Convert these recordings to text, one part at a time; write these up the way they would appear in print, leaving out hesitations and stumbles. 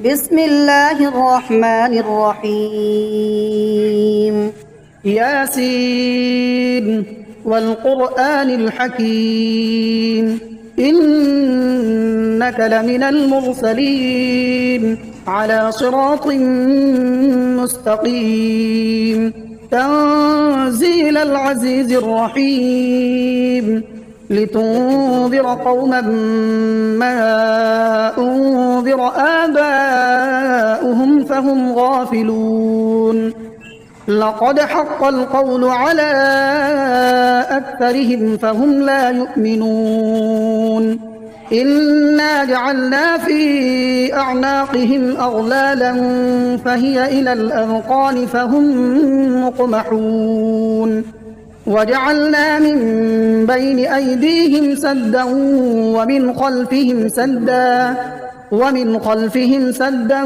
بسم الله الرحمن الرحيم. ياسين والقرآن الحكيم إنك لمن المرسلين على صراط مستقيم تنزيل العزيز الرحيم لتنذر قوما ما أنذر آباؤهم فهم غافلون لقد حق القول على أكثرهم فهم لا يؤمنون إنا جعلنا في أعناقهم أغلالا فهي إلى الأذقان فهم مقمحون وجعلنا من بين أيديهم سدا ومن خلفهم سدا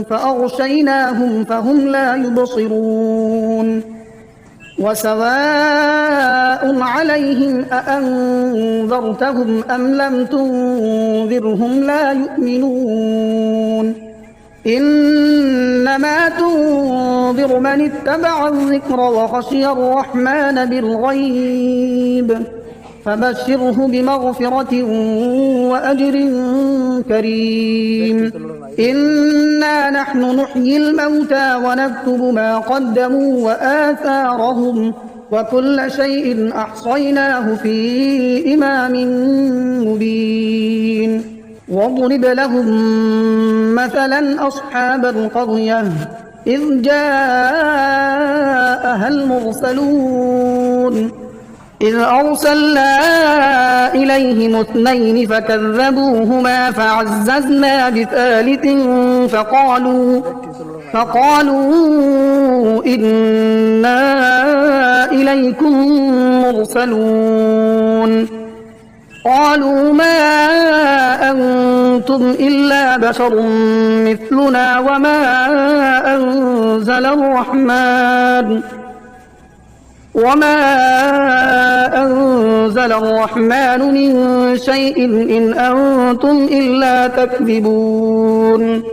فأغشيناهم فهم لا يبصرون وسواء عليهم أأنذرتهم أم لم تنذرهم لا يؤمنون إنما تنذر من اتبع الذكر وخشي الرحمن بالغيب فبشره بمغفرة وأجر كريم إنا نحن نحيي الموتى ونكتب ما قدموا وآثارهم وكل شيء أحصيناه في إمام مبين واضرب لهم مثلا أصحاب القرية إذ جاءها المرسلون إذ أرسلنا إليهم اثنين فكذبوهما فعززنا بثالث فقالوا إنا إليكم مرسلون قالوا ما أنتم إلا بشر مثلنا وما أنزل الرحمن من شيء إن أنتم إلا تكذبون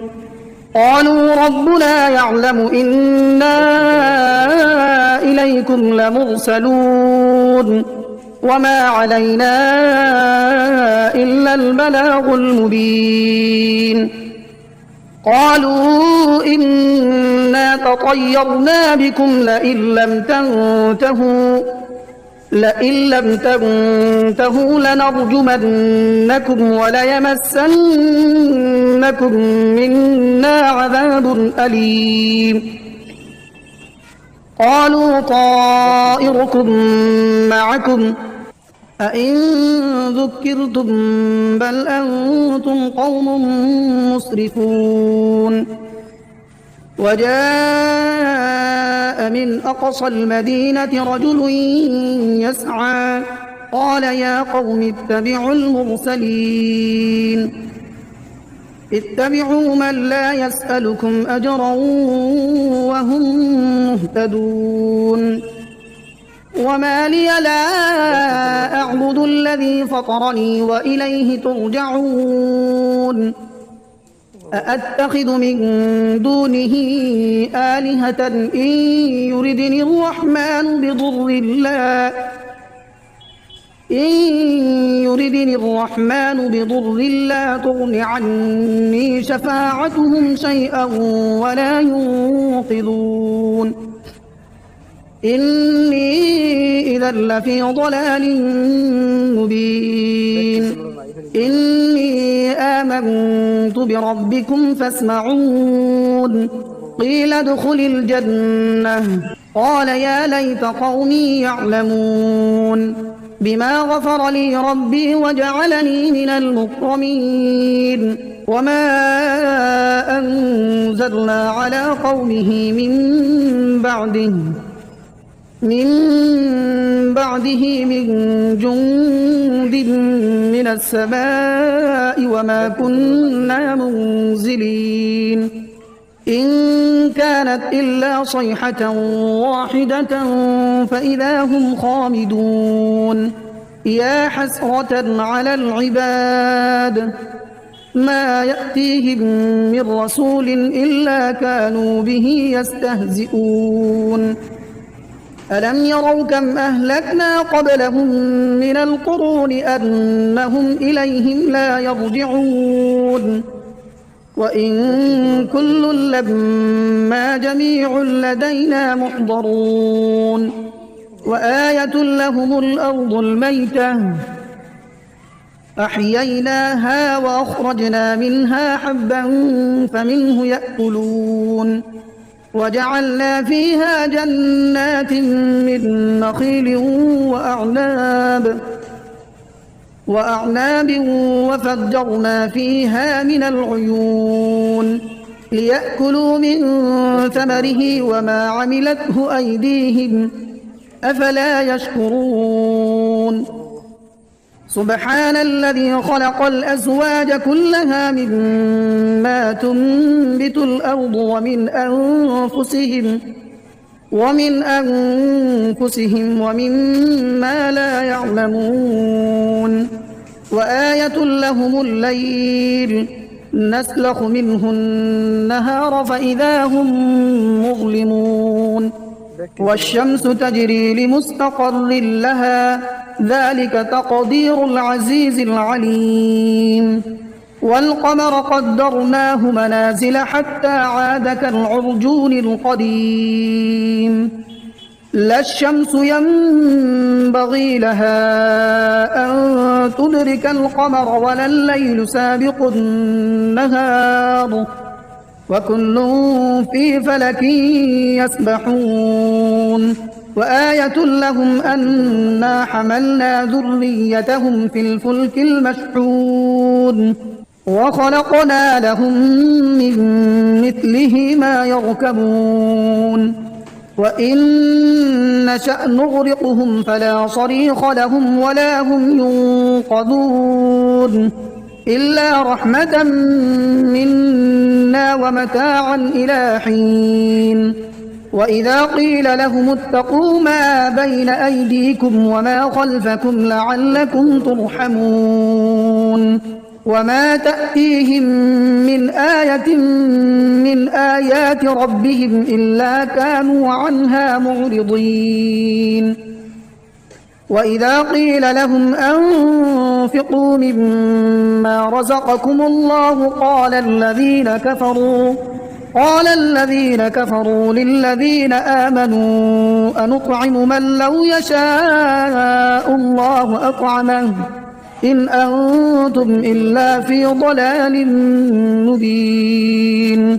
قالوا ربنا يعلم إنا إليكم لمرسلون وما علينا إلا البلاغ المبين قالوا إنا تطيرنا بكم لئن لم تنتهوا لنرجمنكم وليمسنكم منا عذاب أليم قالوا طائركم معكم أئن ذكرتم بل أنتم قوم مسرفون وجاء من أقصى المدينة رجل يسعى قال يا قوم اتبعوا المرسلين اتبعوا من لا يسألكم أجرا وهم مهتدون وما لي لا أعبد الذي فطرني وإليه ترجعون أأتخذ من دونه آلهة إن يردني الرحمن بضر لا تغن عني شفاعتهم شيئا ولا ينقذون إني إذا لفي ضلال مبين إني آمنت بربكم فاسمعون قيل ادخل الجنة قال يا ليت قومي يعلمون بما غفر لي ربي وجعلني من المكرمين وما أنزلنا على قومه من بعده من جند من السماء وما كنا منزلين إن كانت إلا صيحة واحدة فإذا هم خامدون يا حسرة على العباد ما يأتيهم من رسول إلا كانوا به يستهزئون ألم يروا كم أهلكنا قبلهم من القرون أنهم إليهم لا يرجعون وإن كل لما جميع لدينا محضرون وآية لهم الأرض الميتة أحييناها وأخرجنا منها حبا فمنه يأكلون وجعلنا فيها جنات من نخيل وأعناب وفجرنا فيها من العيون ليأكلوا من ثمره وما عملته أيديهم أفلا يشكرون سبحان الذي خلق الأزواج كلها مما تنبت الأرض ومن أنفسهم ومما لا يعلمون وآية لهم الليل نسلخ منه النهار فإذا هم مظلمون والشمس تجري لمستقر لها ذلك تقدير العزيز العليم والقمر قدرناه منازل حتى عاد كالعرجون القديم لا الشمس ينبغي لها أن تدرك القمر ولا الليل سابق النهار وكل في فلك يسبحون وآية لهم أنا حملنا ذريتهم في الفلك المشحون وخلقنا لهم من مثله ما يركبون وإن نشأ نغرقهم فلا صريخ لهم ولا هم ينقذون إلا رحمة منا ومتاعا إلى حين وإذا قيل لهم اتقوا ما بين أيديكم وما خلفكم لعلكم ترحمون وما تأتيهم من آية من آيات ربهم إلا كانوا عنها معرضين وإذا قيل لهم أنفقوا مما رزقكم الله قال الذين كفروا للذين آمنوا أنطعم من لو يشاء الله أطعمه إن أنتم إلا في ضلال مبين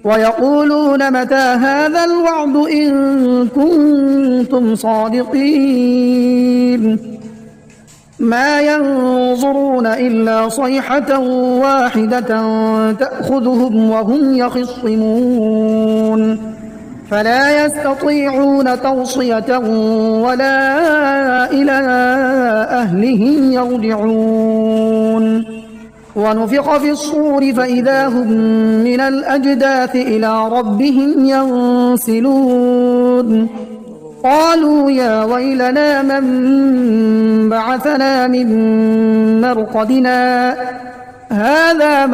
ويقولون متى هذا الوعد إن كنتم صادقين ما ينظرون إلا صيحة واحدة تأخذهم وهم يخصمون فلا يستطيعون توصية ولا إلى أهلهم يرجعون ونفخ في الصور فإذا هم من الأجداث إلى ربهم ينسلون قالوا يا ويلنا من بعثنا من مرقدنا هذا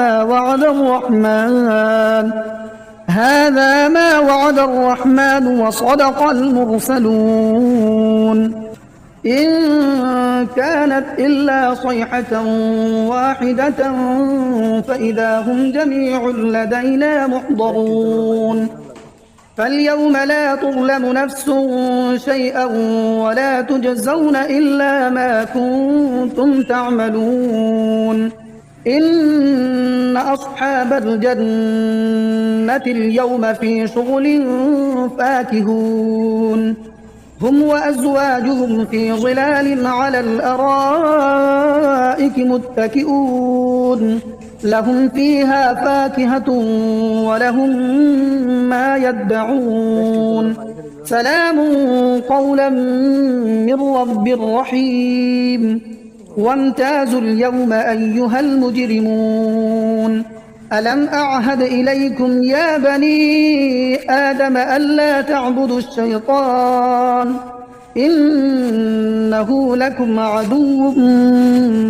ما وعد الرحمن وصدق المرسلون إن كانت إلا صيحة واحدة فإذا هم جميع لدينا محضرون فاليوم لا تظلم نفس شيئا ولا تجزون إلا ما كنتم تعملون إن أصحاب الجنة اليوم في شغل فاكهون هم وأزواجهم في ظلال على الأرائك متكئون لهم فيها فاكهة ولهم ما يدعون سلام قولا من رب رحيم وامتازوا اليوم أيها المجرمون ألم أعهد إليكم يا بني آدم ألا تعبدوا الشيطان إنه لكم عدو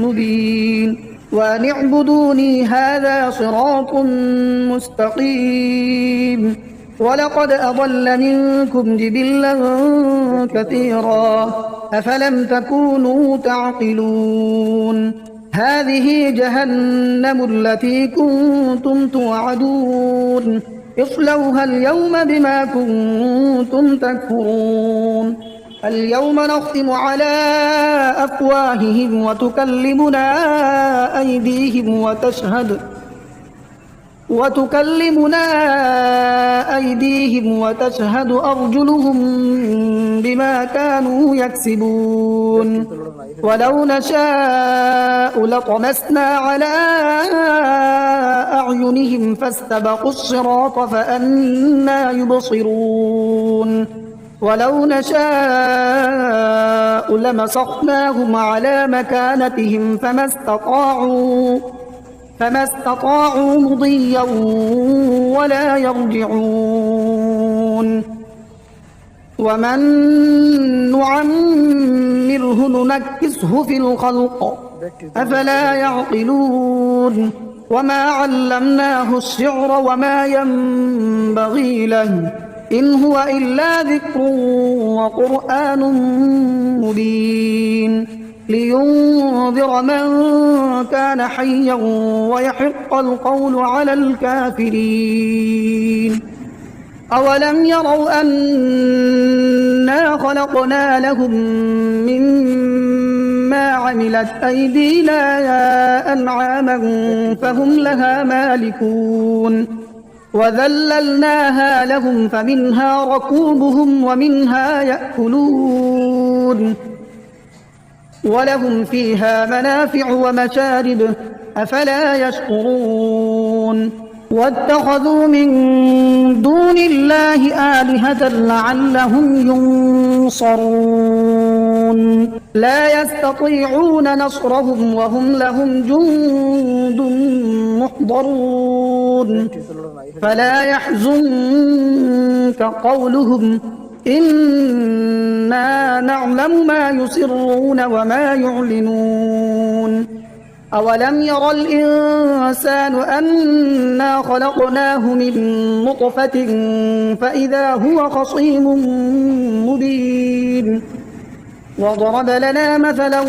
مبين وأن اعبدوني هذا صراط مستقيم. ولقد أضل منكم جبلا كثيرا أفلم تكونوا تعقلون. هذه جهنم التي كنتم توعدون اصلوها اليوم بما كنتم تكفرون. اليوم نختم على أفواههم وتكلمنا أيديهم وتشهد أرجلهم بما كانوا يكسبون. ولو نشاء لطمسنا على أعينهم فاستبقوا الصراط فأنى يبصرون. ولو نشاء لمسخناهم على مكانتهم فما استطاعوا مضيا ولا يرجعون. ومن نعمره ننكسه في الخلق أفلا يعقلون. وما علمناه الشعر وما ينبغي له إن هو إلا ذكر وقرآن مبين لينذر من كان حيا ويحق القول على الكافرين. أولم يروا أنا خلقنا لهم مما عملت أيدينا أنعاما فهم لها مالكون وذللناها لهم فمنها ركوبهم ومنها يأكلون ولهم فيها منافع ومشارب أفلا يشكرون. واتخذوا من دون الله آلهة لعلهم ينصرون لا يستطيعون نصرهم وهم لهم جند محضرون. فلا يحزنك قولهم إنا نعلم ما يسرون وما يعلنون. أولم ير الإنسان أنا خلقناه من نطفة فإذا هو خصيم مبين. وضرب لنا مثلا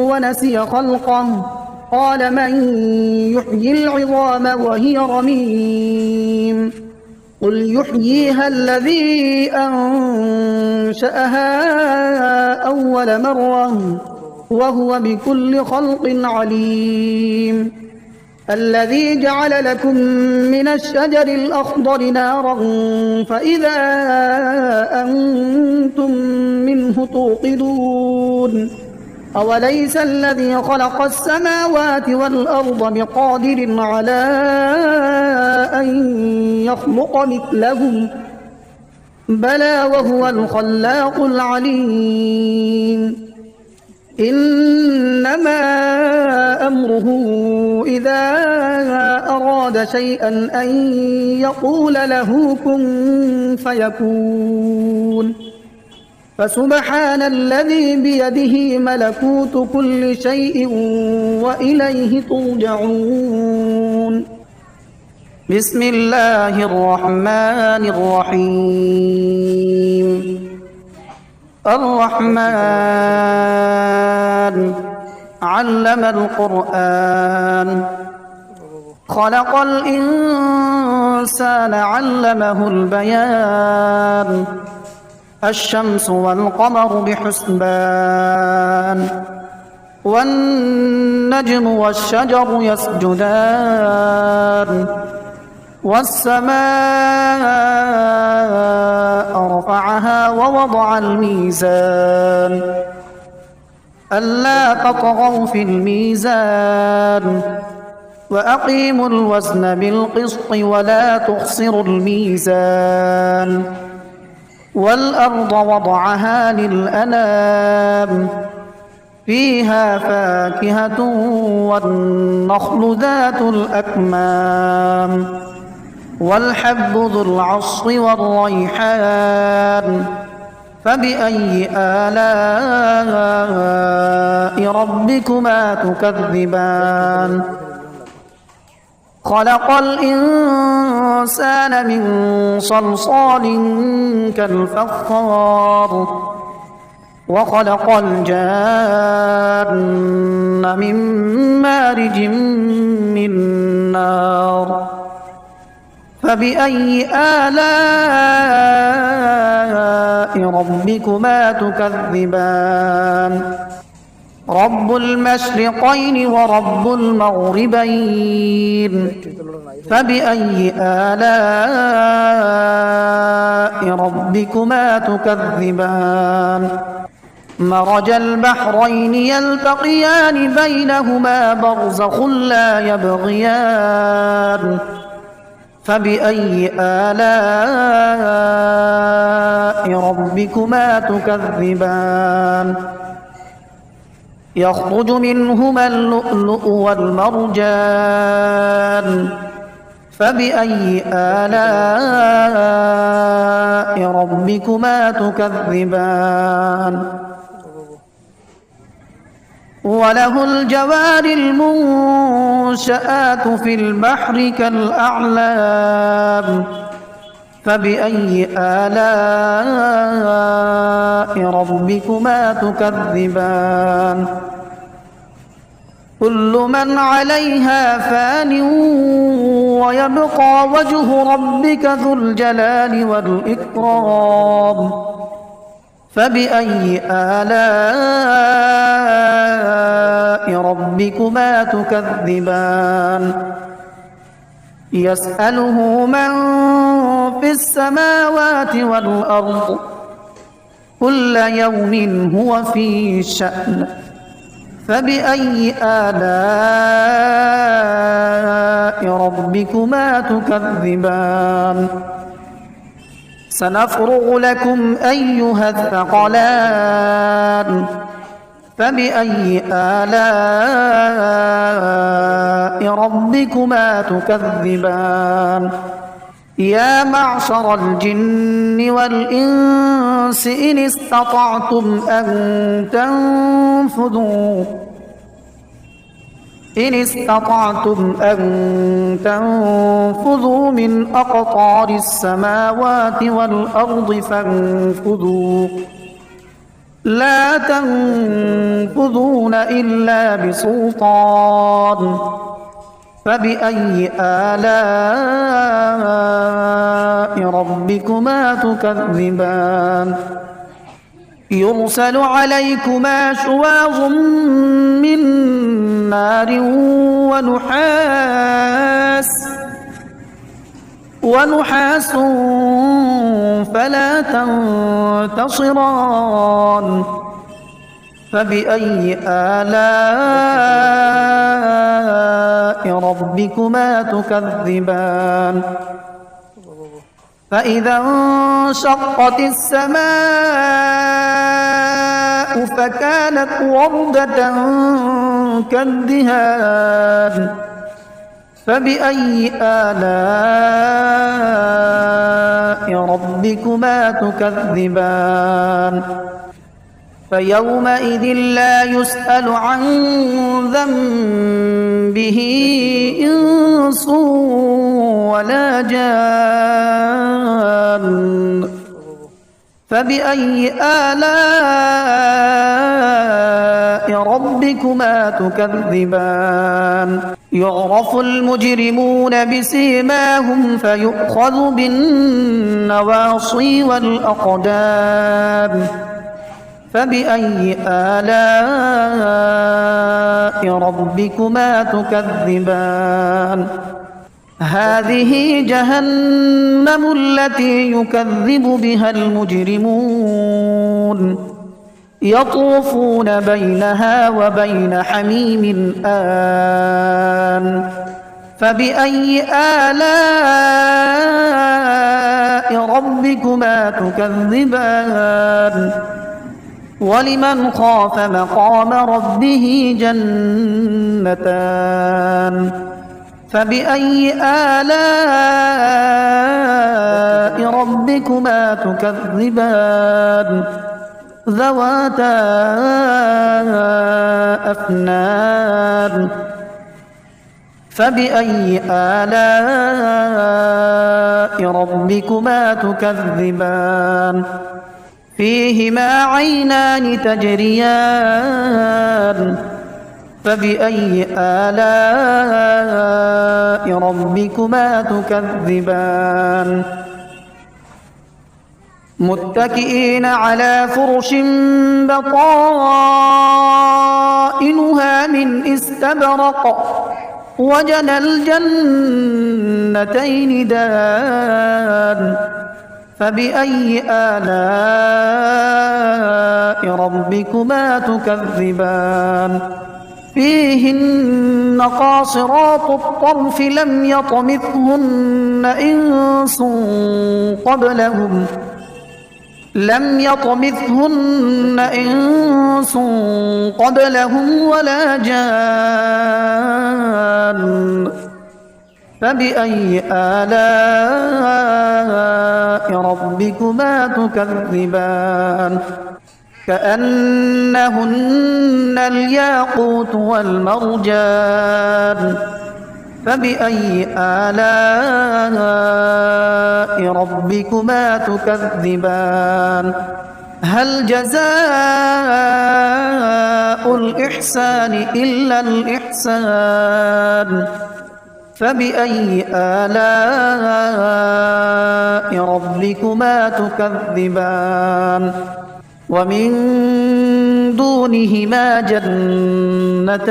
ونسي خلقه قال من يحيي العظام وهي رميم قل يحييها الذي أنشأها أول مرة وهو بكل خلق عليم. الذي جعل لكم من الشجر الأخضر نارا فإذا أنتم منه توقدون. أوليس الذي خلق السماوات والأرض بقادر على أن يخلق مثلهم بلى وهو الخلاق العليم. إنما أمره إذا أراد شيئا أن يقول له كن فيكون. فسبحان الذي بيده ملكوت كل شيء وإليه ترجعون. بسم الله الرحمن الرحيم. الرحمن علم القرآن خلق الإنسان علمه البيان. الشمس والقمر بحسبان والنجم والشجر يسجدان والسماء رفعها ووضع الميزان ألا تطغوا في الميزان وأقيموا الوزن بالقسط ولا تخسروا الميزان. والأرض وضعها للأنام فيها فاكهة والنخل ذات الأكمام والحب ذو العصف والريحان فبأي آلاء ربكما تكذبان خلق الإنسان من صلصال كالفخار وخلق الجان من مارج من نار فبأي آلاء ربكما تكذبان رب المشرقين ورب المغربين فبأي آلاء ربكما تكذبان مرج البحرين يلتقيان بينهما برزخ لا يبغيان فبأي آلاء ربكما تكذبان يخرج منهما اللؤلؤ والمرجان فبأي آلاء ربكما تكذبان وله الجوار المنشآت في البحر كالأعلام فبأي آلاء ربكما تكذبان كل من عليها فان ويبقى وجه ربك ذو الجلال والإكرام فبأي آلاء ربكما تكذبان يسأله من في السماوات والأرض كل يوم هو في شأن فبأي آلاء ربكما تكذبان سنفرغ لكم أيها الثقلان فبأي آلاء ربكما تكذبان يا معشر الجن والإنس إن استطعتم أن تنفذوا من أقطار السماوات والأرض فانفذوا لا تنفذون إلا بسلطان فبأي آلاء ربكما تكذبان يرسل عليكما شواظ من نار ونحاس فلا تنتصران فبأي آلاء ربكما تكذبان فإذا انشقت السماء فكانت وردة كالدهان فبأي آلاء ربكما تكذبان فيومئذ لا يسأل عن ذنبه إنس ولا جان فبأي آلاء ربكما تكذبان يعرف المجرمون بسيماهم فيؤخذ بالنواصي والأقدام فبأي آلاء ربكما تكذبان هذه جهنم التي يكذب بها المجرمون يطوفون بينها وبين حميم آن فبأي آلاء ربكما تكذبان ولمن خاف مقام ربه جنتان فبأي آلاء ربكما ربكما تكذبان ذواتا أفنان فبأي آلاء ربكما تكذبان فيهما عينان تجريان فبأي آلاء ربكما تكذبان متكئين على فرش بطائنها من استبرق وجنى الجنتين دان فبأي آلاء ربكما تكذبان فيهن قاصرات الطرف لم يطمثهن إنس قبلهم ولا جان فبأي آلاء ربكما تكذبان كأنهن الياقوت والمرجان فبأي آلاء ربكما تكذبان هل جزاء الإحسان إلا الإحسان فبأي آلاء ربكما تكذبان ومن دونهما جنتان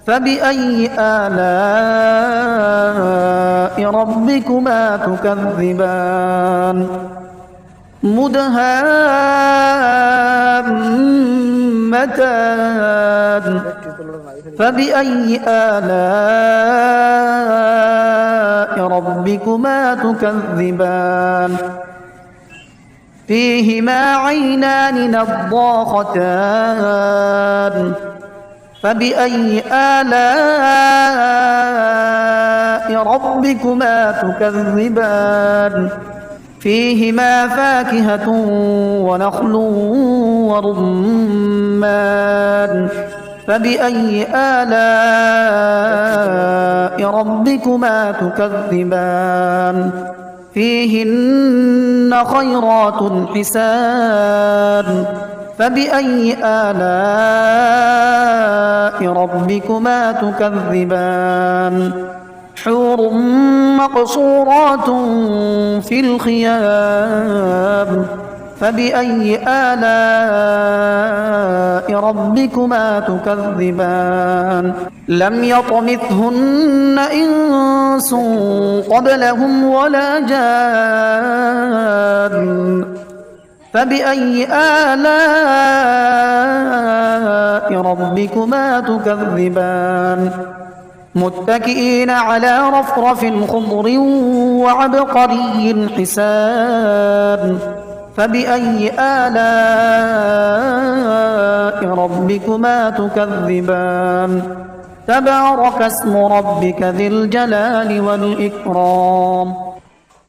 فبأي آلاء ربكما تكذبان مدهامتان فبأي آلاء ربكما تكذبان فيهما عينان نضاختان فبأي آلاء ربكما تكذبان فيهما فاكهة ونخل ورمان فبأي آلاء ربكما تكذبان فيهن خيرات حسان فبأي آلاء ربكما تكذبان حور مقصورات في الخيام فبأي آلاء ربكما تكذبان لم يطمثهن إنس قبلهم ولا جان فبأي آلاء ربكما تكذبان متكئين على رفرف خضر وعبقري حسان فبأي آلاء ربكما تكذبان تبارك اسم ربك ذي الجلال والإكرام